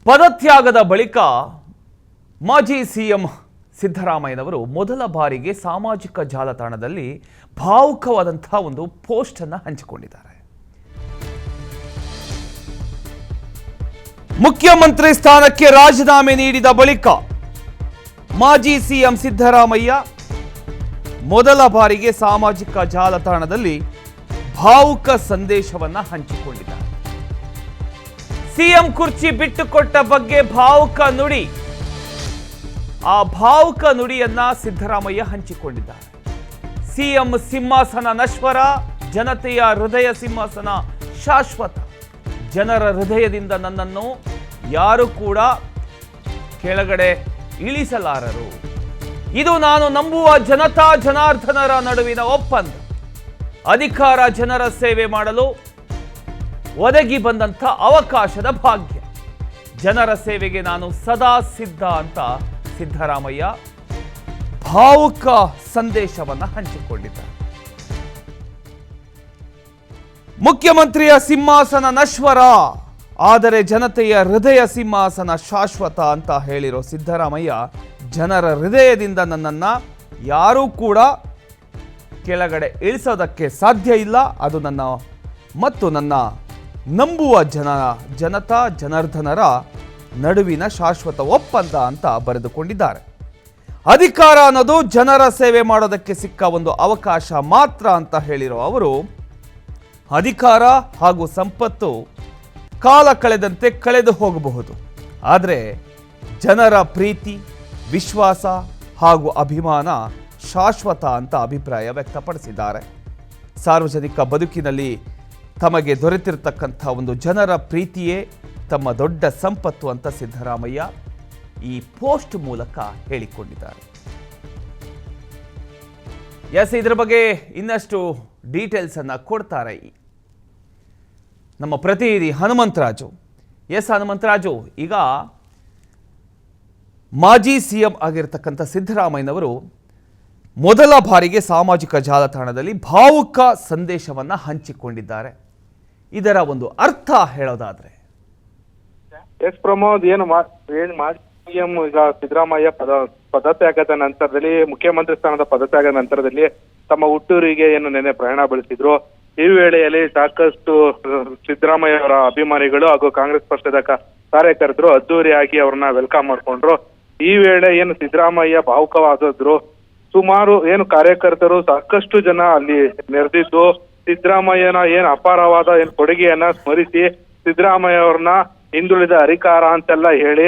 ಪದತ್ಯಾಗದ ಬಳಿಕ ಮಾಜಿ ಸಿಎಂ ಸಿದ್ದರಾಮಯ್ಯನವರು ಮೊದಲ ಬಾರಿಗೆ ಸಾಮಾಜಿಕ ಜಾಲತಾಣದಲ್ಲಿ ಭಾವುಕವಾದಂತಹ ಒಂದು ಪೋಸ್ಟ್ ಅನ್ನು ಹಂಚಿಕೊಂಡಿದ್ದಾರೆ. ಮುಖ್ಯಮಂತ್ರಿ ಸ್ಥಾನಕ್ಕೆ ರಾಜೀನಾಮೆ ನೀಡಿದ ಬಳಿಕ ಮಾಜಿ ಸಿಎಂ ಸಿದ್ದರಾಮಯ್ಯ ಮೊದಲ ಬಾರಿಗೆ ಸಾಮಾಜಿಕ ಜಾಲತಾಣದಲ್ಲಿ ಭಾವುಕ ಸಂದೇಶವನ್ನ ಹಂಚಿಕೊಂಡಿದ್ದಾರೆ. ಸಿಎಂ ಕುರ್ಚಿ ಬಿಟ್ಟುಕೊಟ್ಟ ಬಗ್ಗೆ ಭಾವುಕ ನುಡಿ, ಆ ಭಾವುಕ ನುಡಿಯನ್ನ ಸಿದ್ದರಾಮಯ್ಯ ಹಂಚಿಕೊಂಡಿದ್ದಾರೆ. ಸಿಎಂ ಸಿಂಹಾಸನ ನಶ್ವರ, ಜನತೆಯ ಹೃದಯ ಸಿಂಹಾಸನ ಶಾಶ್ವತ. ಜನರ ಹೃದಯದಿಂದ ನನ್ನನ್ನು ಯಾರು ಕೂಡ ಕೆಳಗಡೆ ಇಳಿಸಲಾರರು. ಇದು ನಾನು ನಂಬುವ ಜನತಾ ಜನಾರ್ದನರ ನಡುವಿನ ಒಪ್ಪಂದ. ಅಧಿಕಾರ ಜನರ ಸೇವೆ ಮಾಡಲು ಒದಗಿ ಬಂದಂಥ ಅವಕಾಶದ ಭಾಗ್ಯ. ಜನರ ಸೇವೆಗೆ ನಾನು ಸದಾ ಸಿದ್ಧ ಅಂತ ಸಿದ್ದರಾಮಯ್ಯ ಭಾವುಕ ಸಂದೇಶವನ್ನು ಹಂಚಿಕೊಂಡಿದ್ದಾರೆ. ಮುಖ್ಯಮಂತ್ರಿಯ ಸಿಂಹಾಸನ ನಶ್ವರ, ಆದರೆ ಜನತೆಯ ಹೃದಯ ಸಿಂಹಾಸನ ಶಾಶ್ವತ ಅಂತ ಹೇಳಿರೋ ಸಿದ್ದರಾಮಯ್ಯ, ಜನರ ಹೃದಯದಿಂದ ನನ್ನನ್ನು ಯಾರೂ ಕೂಡ ಕೆಳಗಡೆ ಇಳಿಸೋದಕ್ಕೆ ಸಾಧ್ಯ ಇಲ್ಲ. ಅದು ನನ್ನ ಮತ್ತು ನನ್ನ ನಂಬುವ ಜನತಾ ಜನಾರ್ದನರ ನಡುವಿನ ಶಾಶ್ವತ ಒಪ್ಪಂದ ಅಂತ ಬರೆದುಕೊಂಡಿದ್ದಾರೆ. ಅಧಿಕಾರ ಅನ್ನೋದು ಜನರ ಸೇವೆ ಮಾಡೋದಕ್ಕೆ ಸಿಕ್ಕ ಒಂದು ಅವಕಾಶ ಮಾತ್ರ ಅಂತ ಹೇಳಿರೋ ಅವರು, ಅಧಿಕಾರ ಹಾಗೂ ಸಂಪತ್ತು ಕಾಲ ಕಳೆದಂತೆ ಕಳೆದು ಹೋಗಬಹುದು, ಆದರೆ ಜನರ ಪ್ರೀತಿ, ವಿಶ್ವಾಸ ಹಾಗೂ ಅಭಿಮಾನ ಶಾಶ್ವತ ಅಂತ ಅಭಿಪ್ರಾಯ ವ್ಯಕ್ತಪಡಿಸಿದ್ದಾರೆ. ಸಾರ್ವಜನಿಕ ಬದುಕಿನಲ್ಲಿ ತಮಗೆ ದೊರೆತಿರತಕ್ಕಂಥ ಒಂದು ಜನರ ಪ್ರೀತಿಯೇ ತಮ್ಮ ದೊಡ್ಡ ಸಂಪತ್ತು ಅಂತ ಸಿದ್ದರಾಮಯ್ಯ ಈ ಪೋಸ್ಟ್ ಮೂಲಕ ಹೇಳಿಕೊಂಡಿದ್ದಾರೆ. ಇದರ ಬಗ್ಗೆ ಇನ್ನಷ್ಟು ಡೀಟೇಲ್ಸ್ ಅನ್ನ ಕೊಡ್ತಾರೆ ನಮ್ಮ ಪ್ರತಿನಿಧಿ ಹನುಮಂತರಾಜು. ಹನುಮಂತರಾಜು, ಈಗ ಮಾಜಿ ಸಿಎಂ ಆಗಿರತಕ್ಕಂಥ ಸಿದ್ದರಾಮಯ್ಯನವರು ಮೊದಲ ಬಾರಿಗೆ ಸಾಮಾಜಿಕ ಜಾಲತಾಣದಲ್ಲಿ ಭಾವುಕ ಸಂದೇಶವನ್ನ ಹಂಚಿಕೊಂಡಿದ್ದಾರೆ. ಇದರ ಒಂದು ಅರ್ಥ ಹೇಳೋದಾದ್ರೆ? ಎಸ್ ಪ್ರಮೋದ್, ಮಾಜಿ ಸಿಎಂ ಈಗ ಸಿದ್ದರಾಮಯ್ಯ ಪದತ್ಯಾಗದ ನಂತರದಲ್ಲಿ, ಮುಖ್ಯಮಂತ್ರಿ ಸ್ಥಾನದ ಪದತ್ಯಾಗದ ನಂತರದಲ್ಲಿ ತಮ್ಮ ಹುಟ್ಟೂರಿಗೆ ನೆನೆ ಪ್ರಯಾಣ ಬೆಳೆಸಿದ್ರು. ಈ ವೇಳೆಯಲ್ಲಿ ಸಾಕಷ್ಟು ಸಿದ್ದರಾಮಯ್ಯ ಅವರ ಅಭಿಮಾನಿಗಳು ಹಾಗೂ ಕಾಂಗ್ರೆಸ್ ಪಕ್ಷದ ಕಾರ್ಯಕರ್ತರು ಅದ್ದೂರಿಯಾಗಿ ಅವ್ರನ್ನ ವೆಲ್ಕಮ್ ಮಾಡ್ಕೊಂಡ್ರು. ಈ ವೇಳೆ ಸಿದ್ದರಾಮಯ್ಯ ಭಾವುಕವಾದ್ರು. ಸುಮಾರು ಕಾರ್ಯಕರ್ತರು ಸಾಕಷ್ಟು ಜನ ಅಲ್ಲಿ ನೆರೆದಿದ್ದು ಸಿದ್ದರಾಮಯ್ಯನ ಅಪಾರವಾದ ಕೊಡುಗೆಯನ್ನ ಸ್ಮರಿಸಿ ಸಿದ್ದರಾಮಯ್ಯ ಅವ್ರನ್ನ ಹಿಂದುಳಿದ ಅಧಿಕಾರ ಅಂತೆಲ್ಲ ಹೇಳಿ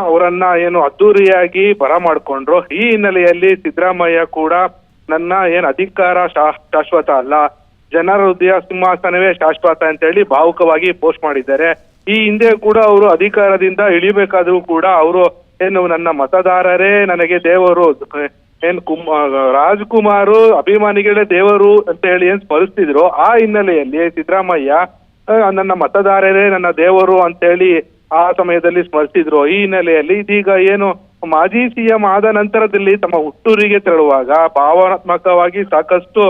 ಅವರನ್ನ ಅದ್ದೂರಿಯಾಗಿ ಬರಮಾಡ್ಕೊಂಡ್ರು. ಈ ಹಿನ್ನೆಲೆಯಲ್ಲಿ ಸಿದ್ದರಾಮಯ್ಯ ಕೂಡ ನನ್ನ ಅಧಿಕಾರ ಶಾಶ್ವತ ಅಲ್ಲ, ಜನರ ಹೃದಯ ಸಿಂಹಾಸನವೇ ಶಾಶ್ವತ ಅಂತ ಹೇಳಿ ಭಾವುಕವಾಗಿ ಪೋಸ್ಟ್ ಮಾಡಿದ್ದಾರೆ. ಈ ಹಿಂದೆ ಕೂಡ ಅವರು ಅಧಿಕಾರದಿಂದ ಇಳಿಬೇಕಾದ್ರೂ ಕೂಡ ಅವರು ನನ್ನ ಮತದಾರರೇ ನನಗೆ ದೇವರು, ರಾಜ್ಕುಮಾರ್ ಅಭಿಮಾನಿಗಳೇ ದೇವರು ಅಂತ ಹೇಳಿ ಸ್ಮರಿಸ್ತಿದ್ರು. ಆ ಹಿನ್ನೆಲೆಯಲ್ಲಿ ಸಿದ್ದರಾಮಯ್ಯ ನನ್ನ ಮತದಾರರೇ ನನ್ನ ದೇವರು ಅಂತ ಹೇಳಿ ಆ ಸಮಯದಲ್ಲಿ ಸ್ಮರಿಸಿದ್ರು. ಈ ಹಿನ್ನೆಲೆಯಲ್ಲಿ ಇದೀಗ ಮಾಜಿ ಸಿಎಂ ಆದ ನಂತರದಲ್ಲಿ ತಮ್ಮ ಹುಟ್ಟೂರಿಗೆ ತೆರಳುವಾಗ ಭಾವನಾತ್ಮಕವಾಗಿ ಸಾಕಷ್ಟು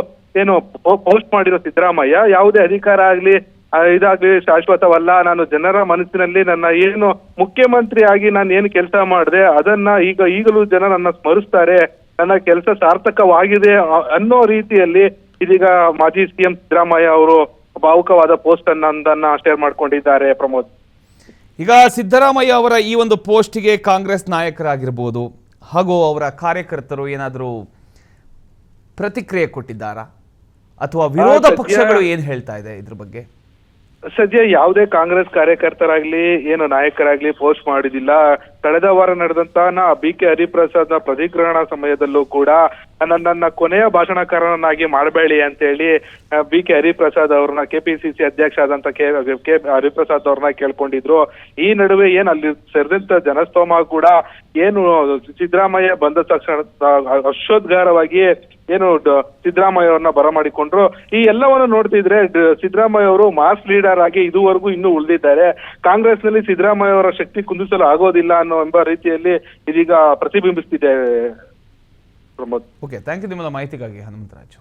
ಪೋಸ್ಟ್ ಮಾಡಿರೋ ಸಿದ್ದರಾಮಯ್ಯ, ಯಾವುದೇ ಅಧಿಕಾರ ಆಗ್ಲಿ ಇದಾಗ್ಲಿ ಶಾಶ್ವತವಲ್ಲ, ನಾನು ಜನರ ಮನಸ್ಸಿನಲ್ಲಿ ನನ್ನ ಮುಖ್ಯಮಂತ್ರಿ ಆಗಿ ನಾನು ಕೆಲಸ ಮಾಡಿದೆ ಅದನ್ನ ಈಗಲೂ ಜನ ನನ್ನ ಸ್ಮರಿಸ್ತಾರೆ, ನನ್ನ ಕೆಲಸ ಸಾರ್ಥಕವಾಗಿದೆ ಅನ್ನೋ ರೀತಿಯಲ್ಲಿ ಇದೀಗ ಮಾಜಿ ಸಿಎಂ ಸಿದ್ದರಾಮಯ್ಯ ಅವರು ಭಾವುಕವಾದ ಪೋಸ್ಟ್ ಅನ್ನ ಶೇರ್ ಮಾಡ್ಕೊಂಡಿದ್ದಾರೆ. ಪ್ರಮೋದ್, ಈಗ ಸಿದ್ದರಾಮಯ್ಯ ಅವರ ಈ ಒಂದು ಪೋಸ್ಟ್ಗೆ ಕಾಂಗ್ರೆಸ್ ನಾಯಕರಾಗಿರ್ಬೋದು ಹಾಗೂ ಅವರ ಕಾರ್ಯಕರ್ತರು ಏನಾದರೂ ಪ್ರತಿಕ್ರಿಯೆ ಕೊಟ್ಟಿದ್ದಾರಾ, ಅಥವಾ ವಿರೋಧ ಪಕ್ಷಗಳು ಏನ್ ಹೇಳ್ತಾ ಇದೆ ಇದ್ರ ಬಗ್ಗೆ? ಸದ್ಯ ಯಾವುದೇ ಕಾಂಗ್ರೆಸ್ ಕಾರ್ಯಕರ್ತರಾಗ್ಲಿ ನಾಯಕರಾಗ್ಲಿ ಪೋಸ್ಟ್ ಮಾಡಿದಿಲ್ಲ. ಕಳೆದ ವಾರ ನಡೆದಂತ BK ಹರಿಪ್ರಸಾದ್ ಪ್ರತಿಗ್ರಹಣ ಸಮಯದಲ್ಲೂ ಕೂಡ ನನ್ನ ಕೊನೆಯ ಭಾಷಣಕಾರನಾಗಿ ಮಾಡಬೇಡಿ ಅಂತ ಹೇಳಿ BK ಹರಿಪ್ರಸಾದ್ ಅವ್ರನ್ನ KPCC ಅಧ್ಯಕ್ಷ ಆದಂತ ಕೆ ಹರಿಪ್ರಸಾದ್ ಅವ್ರನ್ನ ಕೇಳ್ಕೊಂಡಿದ್ರು. ಈ ನಡುವೆ ಅಲ್ಲಿ ಸೇರಿದಂತ ಜನಸ್ತೋಮ ಕೂಡ ಸಿದ್ದರಾಮಯ್ಯ ಬಂದ ತಕ್ಷಣ ಹರ್ಷೋದ್ಗಾರವಾಗಿ ಸಿದ್ದರಾಮಯ್ಯ ಅವ್ರನ್ನ ಬರಮಾಡಿಕೊಂಡ್ರು. ಈ ಎಲ್ಲವನ್ನು ನೋಡ್ತಿದ್ರೆ ಸಿದ್ದರಾಮಯ್ಯ ಅವರು ಮಾಸ್ ಲೀಡರ್ ಆಗಿ ಇದುವರೆಗೂ ಇನ್ನೂ ಉಳಿದಿದ್ದಾರೆ. ಕಾಂಗ್ರೆಸ್ ನಲ್ಲಿ ಸಿದ್ದರಾಮಯ್ಯ ಅವರ ಶಕ್ತಿ ಕುಂದಿಸಲು ಆಗೋದಿಲ್ಲ ಎಂಬ ರೀತಿಯಲ್ಲಿ ಇದೀಗ ಪ್ರತಿಬಿಂಬಿಸ್ತಿದೆ. ಪ್ರಮೋದ್, ಓಕೆ, ಥ್ಯಾಂಕ್ ಯು ನಿಮ್ಮದ ಮಾಹಿತಿಗಾಗಿ ಹನುಮಂತರಾಜು.